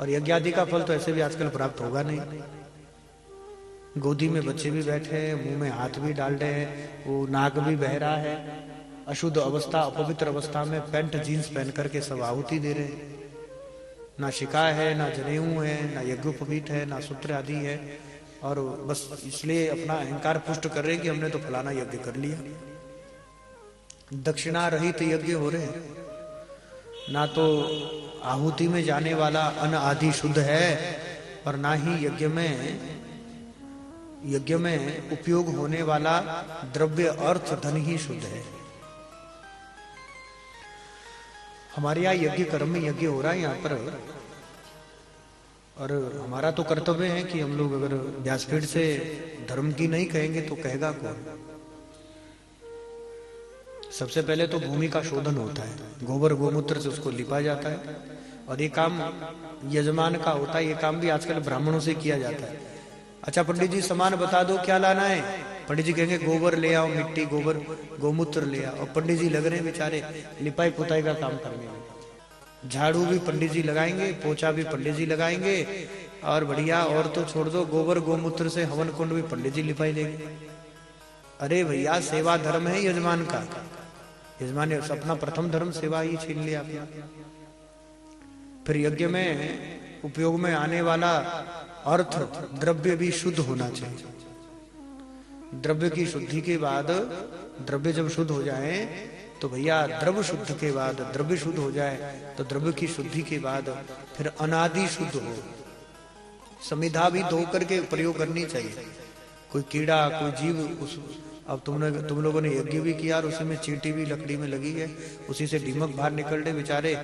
और यज्ञ आदि का फल तो ऐसे भी आजकल प्राप्त होगा नहीं। गोदी में बच्चे भी बैठे हैं, मुंह में हाथ भी डाल रहे हैं, वो नाक भी बह रहा है, अशुद्ध अवस्था अपवित्र अवस्था में पैंट जीन्स पहन करके सब आहुति दे रहे हैं। ना शिका है, ना जनेऊ है, ना यज्ञोपवीत है, ना सूत्र आदि है, और बस इसलिए अपना अहंकार पुष्ट कर रहे हैं कि हमने तो फलाना यज्ञ कर लिया। दक्षिणा रहित यज्ञ हो रहे हैं, ना तो आहुति में जाने वाला अन्न आदि शुद्ध है और ना ही यज्ञ में उपयोग होने वाला द्रव्य अर्थ धन ही शुद्ध है। हमारे यहाँ यज्ञ कर्म में यज्ञ हो रहा है यहाँ पर, और हमारा तो कर्तव्य है कि हम लोग अगर व्यासपीठ से धर्म की नहीं कहेंगे तो कहेगा कौन। सबसे पहले तो भूमि का शोधन होता है, गोबर गोमूत्र से उसको लिपा जाता है, और ये काम यजमान का होता है। ये काम भी आजकल ब्राह्मणों से किया जाता है। अच्छा पंडित जी सामान बता दो क्या लाना है, पंडित जी कहेंगे गोबर ले आओ, मिट्टी गोबर गोमूत्र ले आओ, और पंडित जी लग रहे हैं बेचारे लिपाई पुताई का काम करने में। झाड़ू भी पंडित जी लगाएंगे, पोछा भी पंडित जी लगाएंगे, और बढ़िया और तो छोड़ दो गोबर गोमूत्र से हवन कुंड भी पंडित जी लिपाई देंगे। अरे भैया सेवा धर्म है यजमान का, यजमान ने अपना प्रथम धर्म सेवा ही छीन लिया अपना। फिर यज्ञ में उपयोग में आने वाला अर्थ द्रव्य भी शुद्ध होना चाहिए। द्रव्य की शुद्धि के बाद, द्रव्य जब शुद्ध हो जाए तो भैया द्रव्य शुद्ध के बाद, द्रव्य शुद्ध हो जाए तो द्रव्य की शुद्धि के बाद फिर अनादि शुद्ध हो। समिधा भी धो करके प्रयोग करनी चाहिए। कोई कीड़ा कोई जीव उस, अब तुम लोगों ने यज्ञ भी किया और उसी में चींटी भी लकड़ी में लगी है, उसी से दीमक बाहर निकल रहे बेचारे।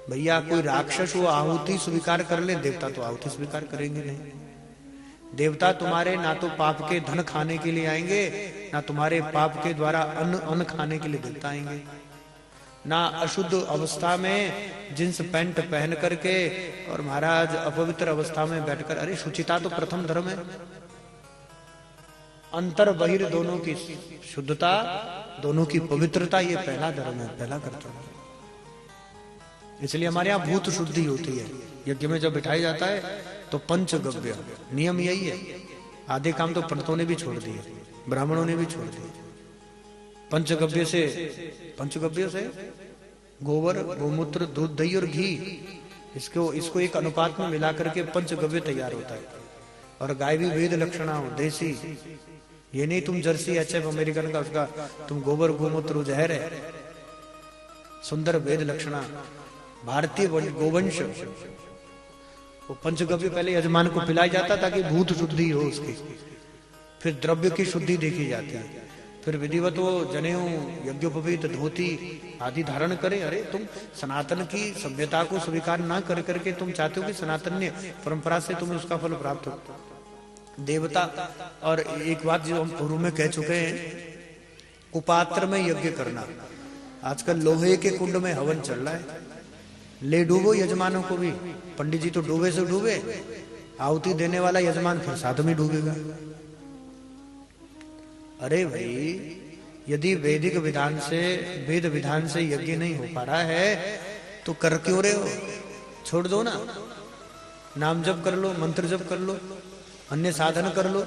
भैया कोई राक्षस वो आहुति स्वीकार कर ले, देवता तो आहुति स्वीकार करेंगे नहीं। देवता तुम्हारे ना तो पाप के धन खाने के लिए आएंगे, ना तुम्हारे पाप के द्वारा अन्न खाने के लिए देवता आएंगे। ना अशुद्ध अवस्था में जींस पैंट पहन करके और महाराज अपवित्र अवस्था में बैठकर, अरे शुचिता तो प्रथम धर्म है। अंतर बहिर दोनों की शुद्धता, दोनों की पवित्रता, ये पहला धर्म है, पहला कर्तव्य। इसलिए हमारे यहाँ भूत शुद्धि होती है। यज्ञ में जब बिठाया जाता है तो पंचगव्य नियम यही है। आधे काम तो पंडितों ने भी छोड़ दिए, ब्राह्मणों ने भी छोड़ दिए। पंचगव्य से गोबर गोमूत्र दूध दही और घी, इसको एक अनुपात में मिला करके पंचगव्य तैयार होता है। और गाय भी वेद लक्षणा हो, देसी, ये नहीं तुम जर्सी एचएफ अमेरिकन का उसका तुम गोबर गोमूत्र जहर है। सुंदर वेद लक्षणा भारतीय गोवंश, वो पंचगव्य पहले यजमान को पिलाया जाता ताकि भूत शुद्धि हो उसकी। फिर द्रव्य की शुद्धि देखी जाती है। फिर विधिवत वो जनेऊ यज्ञोपवीत धोती आदि धारण करे। अरे तुम सनातन की सभ्यता को स्वीकार ना कर करके तुम चाहते हो कि सनातन परंपरा से तुम्हें उसका फल प्राप्त हो। देवता, और एक बात जो हम पूर्व में कह चुके हैं, कुपात्र में यज्ञ करना। आजकल लोहे के कुंड में हवन चल रहा है, ले डूबो यजमानों को भी। पंडित जी तो डूबे से डूबे, आहुति देने वाला यजमान फिर साथ में डूबेगा। अरे भाई, यदि वैदिक विधान से, वेद विधान से यज्ञ नहीं हो पा रहा है तो कर क्यों रहे हो? छोड़ दो ना, नाम जप कर लो, मंत्र जप कर लो, अन्य साधन कर लो,